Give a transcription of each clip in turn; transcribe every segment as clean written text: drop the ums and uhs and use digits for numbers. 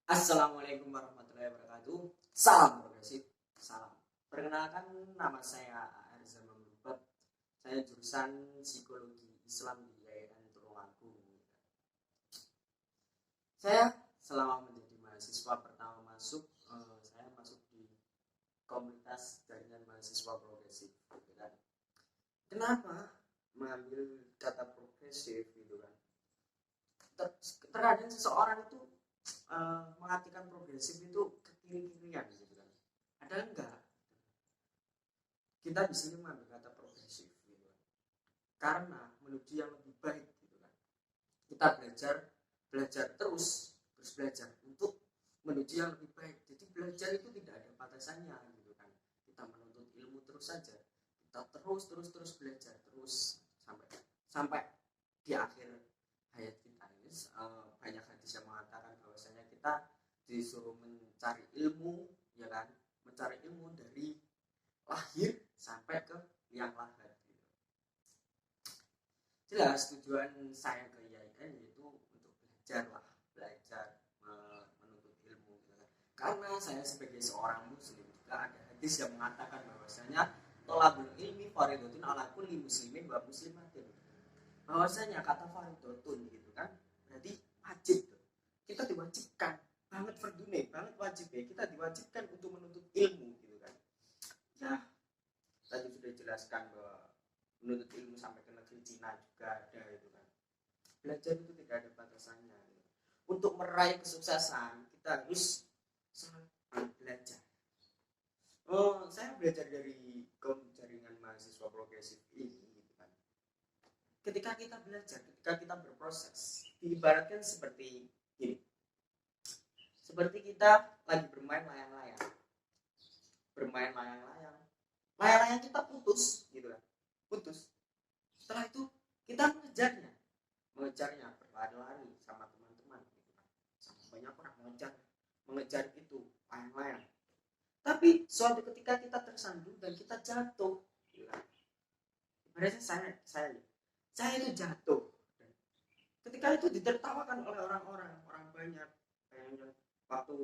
Assalamualaikum warahmatullahi wabarakatuh. Salam progresif. Salam. Perkenalkan, nama saya Arza Mamrubat. Saya jurusan Psikologi Islam di Yayasan Tulungagung. Saya selama menjadi mahasiswa pertama saya masuk di komunitas jaringan mahasiswa progresif. Gitu kan. Kenapa mengambil kata progresif gitu kan? Terkadang seseorang itu mengartikan progresif itu kekiri-kirian gitu kan. Ada enggak? Kita di sini mengambil kata progresif gitu kan. Karena menuju yang lebih baik gitu kan. Kita belajar terus belajar untuk menuju yang lebih baik. Jadi belajar itu tidak ada batasannya gitu kan. Kita menuntut ilmu terus saja. Kita terus belajar terus sampai sampai di akhir hayat kita ini banyak hadis yang mengatakan bahwasanya kita disuruh mencari ilmu, ya kan, mencari ilmu dari lahir sampai ke liang lahat gitu. Jelas tujuan saya ke IAIN yaitu untuk belajar menuntut ilmu gitu kan. Karena saya sebagai seorang muslim juga ada hadis yang mengatakan bahwasanya tolabul ilmi fardhotun ala kulli muslimin wa muslimatin. Bahwasanya kata fardhotun gitu kan berarti wajib tuh. Kita diwajibkan banget fardune, banget wajib ya. Kita diwajibkan untuk menuntut ilmu gitu kan. Ya, tadi sudah jelaskan bahwa menuntut ilmu sampai ke negeri Cina juga ada gitu kan. Belajar itu tidak ada batasannya gitu. Untuk meraih kesuksesan kita harus selalu belajar. Saya belajar dari jaringan mahasiswa progresif ini gitu kan. Ketika kita belajar, ketika kita berproses, diibaratkan seperti ini. Seperti kita lagi bermain layang-layang. Bermain layang-layang. Layang-layang kita putus gitu kan. Putus. Setelah itu kita mengejarnya berlari-lari sama teman-teman gitu kan. Sama banyak orang mengejar itu layang-layang. Tapi suatu ketika kita tersandung dan kita jatuh gitu kan. Ibaratnya saya itu jatuh. Ketika itu ditertawakan oleh orang banyak. Kayaknya waktu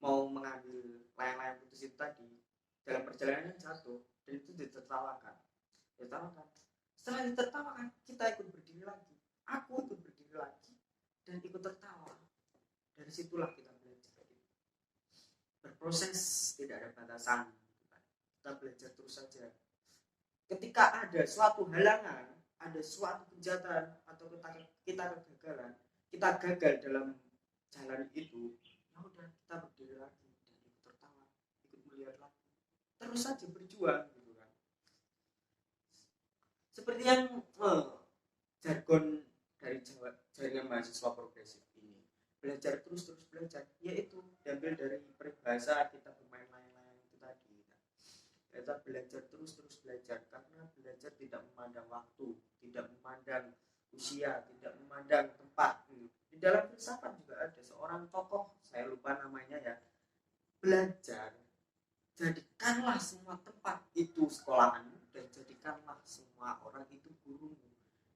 mau mengambil layang-layang putus itu tadi dalam perjalanan jatuh dan itu ditertawakan. Setelah ditertawakan kita ikut berdiri lagi, aku ikut berdiri lagi dan ikut tertawa. Dari situlah kita belajar berproses, tidak ada batasan, kita belajar terus saja. Ketika ada suatu halangan, ada suatu kejahatan atau kita kegagalan, kita gagal dalam jalan itu, ya udah kita berdiri lagi dan ikut tertawa, ikut melihat lagi, terus saja berjuang gitu kan. Seperti yang jargon dari jaringan mahasiswa progresif ini, belajar terus belajar, yaitu diambil dari peribahasa kita bermain layang-layang itu tadi. Kita belajar terus belajar karena belajar tidak memandang waktu, tidak memandang usia, tidak memandang tempat. Di dalam filsafat juga ada seorang tokoh, saya lupa namanya ya. Belajar, jadikanlah semua tempat itu sekolahan dan jadikanlah semua orang itu gurumu.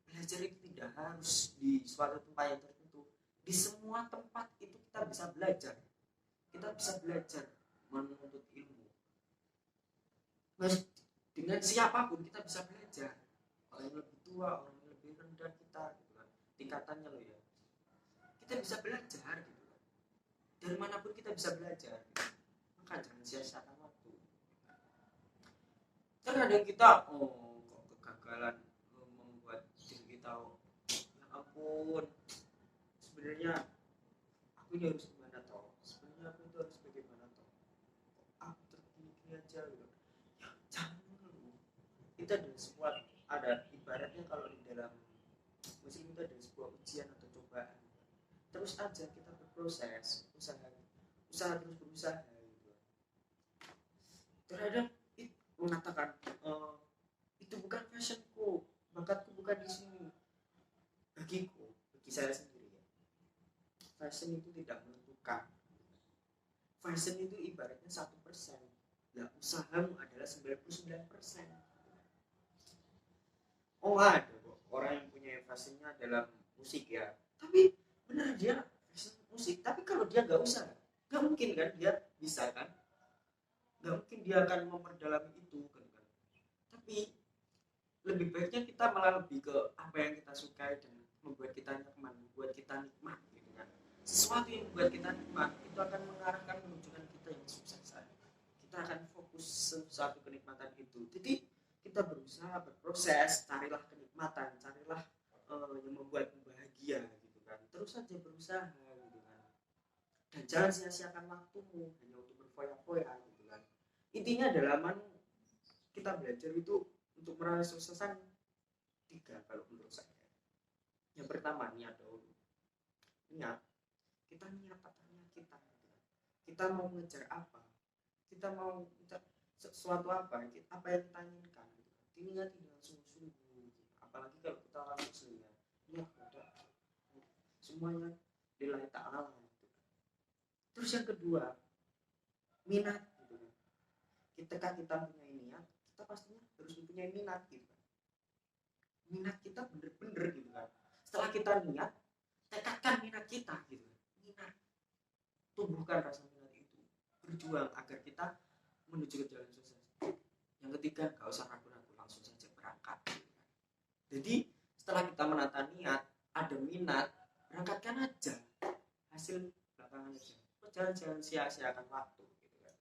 Belajar itu tidak harus di suatu tempat yang tertentu. Di semua tempat itu kita bisa belajar. Kita bisa belajar menuntut ilmu. Dengan siapapun kita bisa belajar. Orang yang lebih tua, orang yang lebih rendah kita gitu kan. Tingkatannya loh ya. Kita bisa belajar gitu kan. Dari manapun kita bisa belajar. Maka jangan sia-siakan waktu. Terkadang kita kok kegagalan membuat diri kita ya ampun. Sebenarnya aku ini harus gimana toh? Sebenarnya aku itu harus bagaimana toh? Aku tergini-gini aja gitu. Ya jangan dulu. Itu ada ibaratnya kalau di dalam muslim itu ada sebuah ujian atau cobaan. Terus aja kita berproses, usaha terus berusaha gitu. Terkadang mengatakan itu bukan fashionku, bakatku bukan di sini. Bagi saya sendiri ya, fashion itu tidak menentukan. Fashion itu ibaratnya 1%. Nah, usahamu adalah 99%. Oh ada kok orang yang punya fashionnya dalam musik ya, tapi benar dia passion musik, tapi kalau dia nggak usah, nggak mungkin kan dia bisa kan, nggak mungkin dia akan memperdalami itu kan. Tapi lebih baiknya kita malah lebih ke apa yang kita sukai dan membuat kita nyaman, membuat kita nikmat gitu kan. Sesuatu yang membuat kita nikmat itu akan mengarahkan menunjukkan kita yang sukses. Kita akan fokus sesuatu kenikmatan itu. Jadi kita berusaha berproses, carilah kenikmatan, carilah yang membuat bahagia gitu kan. Terus saja berusaha gitu kan. Dan jangan sia-siakan waktumu hanya untuk berfoya-foya gitu kan. Intinya adalah kita belajar itu untuk meraih kesuksesan tiga kalau menurut saya. Yang pertama niat dahulu. Niat. Kita niat apa niat kita gitu kan. Kita mau mengejar apa, kita mau sesuatu apa yang kita inginkan gitu. Niat dengan sungguh-sungguh gitu. Apalagi kalau kita orang muslim ya, niat udah semuanya lillahi ta'ala gitu. Terus yang kedua minat gitu kan. Ketika kita punya niat, kita pastinya harus mempunyai minat gitu kan. Minat kita bener-bener gitu kan. Setelah kita niat, tekadkan minat kita gitu kan. Minat, tumbuhkan rasa minat itu, berjuang agar kita menuju ke jalan sukses. Yang ketiga, gak usah ragu-ragu, langsung saja berangkat gitu kan. Jadi setelah kita menata niat, ada minat, berangkatkan aja, hasil belakangan aja. Jangan sia-siakan waktu gitu kan.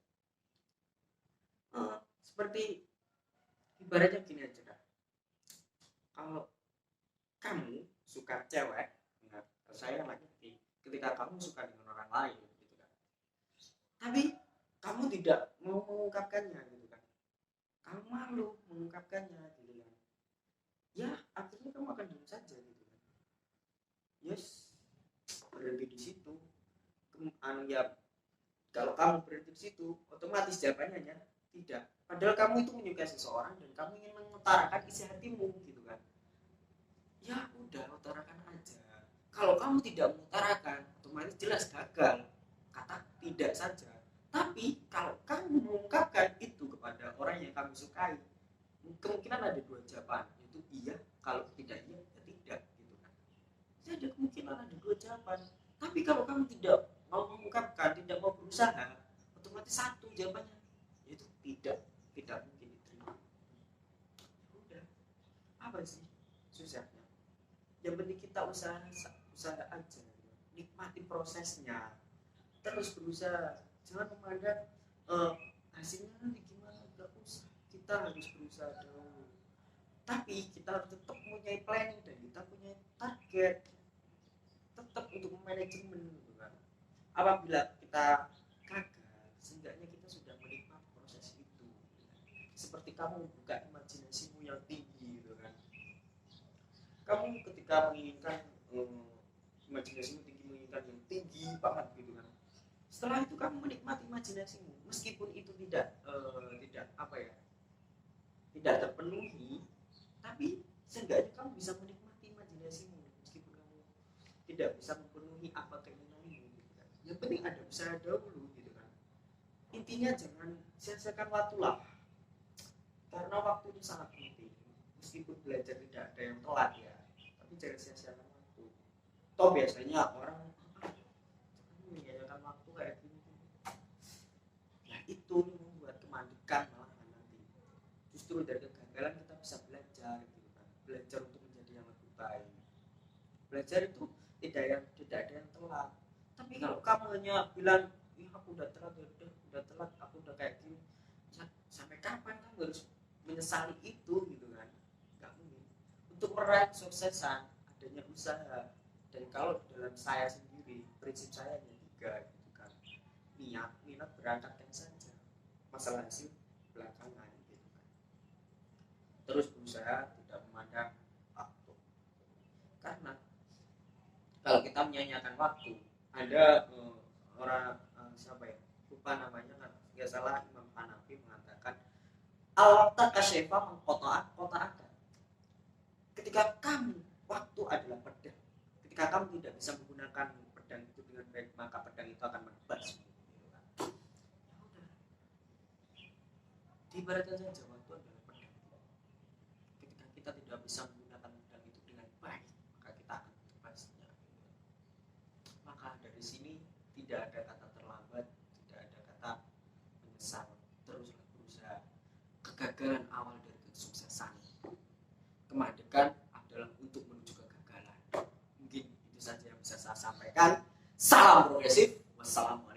Seperti ibaratnya gini aja dah. Kalau kamu suka cewek, nah, saya laki-laki, ketika kamu suka dengan orang lain gitu kan, tapi kamu tidak mau mengungkapkannya gitu kan, kamu malu mengungkapkannya gitu kan, ya akhirnya kamu akan diam saja gitu kan. Yes, berhenti di situ. Ya kalau kamu berhenti di situ, otomatis jawabannya tidak. Padahal kamu itu menyukai seseorang dan kamu ingin mengutarakan isi hatimu gitu kan. Ya udah, utarakan aja. Kalau kamu tidak mengutarakan, otomatis jelas gagal. Kata tidak saja. Tapi kalau kamu mengungkapkan itu kepada orang yang kamu sukai, kemungkinan ada dua jawaban, yaitu iya, kalau tidak iya, ya tidak gitu kan. Jadi ada kemungkinan ada dua jawaban. Tapi kalau kamu tidak mau mengungkapkan, tidak mau berusaha, otomatis satu jawabannya, yaitu tidak mungkin diterima. Udah, apa sih susahnya? Yang penting kita usaha aja, nikmati prosesnya, terus berusaha, jangan memandang hasilnya nanti gimana, gak usah, kita harus berusaha dulu. Tapi kita harus tetap mempunyai planning dan kita punya target, tetap untuk manajemen gitu kan. Apabila kita gagal, seenggaknya kita sudah menikmati proses itu. Seperti kamu buka imajinasimu yang tinggi gitu kan. Kamu ketika menginginkan imajinasimu tinggi, menginginkan yang tinggi banget gitu kan. Setelah itu kamu menikmati imajinasimu, meskipun itu tidak apa ya, tidak terpenuhi, tapi seenggaknya kamu bisa menikmati imajinasimu meskipun kamu tidak bisa memenuhi apa keinginanmu gitu kan. Yang penting ada usaha dahulu gitu kan. Intinya jangan sia-siakan waktu lah, karena waktu itu sangat penting. Meskipun belajar tidak ada yang telat ya, tapi jangan sia-siakan waktu. Toh biasanya orang menyanyikan waktu kayak gini, ya itu membuat kemandikan malah nanti. Justru dari kegagalan kita bisa belajar gitu kan, belajar untuk menjadi yang lebih baik. Belajar itu tidak ada yang telat. Tapi kalau kamu hanya bilang, ih aku udah telat, aku udah kayak gini, sampai kapan kamu harus menyesali itu gitu kan? Gak mungkin. Untuk meraih kesuksesan adanya usaha. Dan kalau dalam saya sendiri, prinsip saya hanya tiga gitu kan. Minat berangkatkan saja. Masalah hasil belakangan gitu kan. Terus berusaha tidak memandang waktu. Karena kalau kita menyanyiakan waktu, ada orang siapa ya, lupa namanya kan, nggak salah Imam Hanafi mengatakan al-waqta kasyefa mengkotak. Ketika kamu, waktu adalah pedang, ketika kamu tidak bisa menggunakan pedang itu dengan baik, maka pedang itu akan menebas gitu kan. Ya udah, diibaratkan saja waktu adalah pedang. Ketika kita tidak bisa menggunakan pedang itu dengan baik, maka kita akan menebasnya gitu. dari sini tidak ada kata terlambat, tidak ada kata menyesal. Teruslah berusaha. Kegagalan awal dari kesuksesan. Kemandekan adalah untuk menuju kegagalan. Mungkin itu saja yang bisa saya sampaikan. Salam progresif. Wassalamualaikum.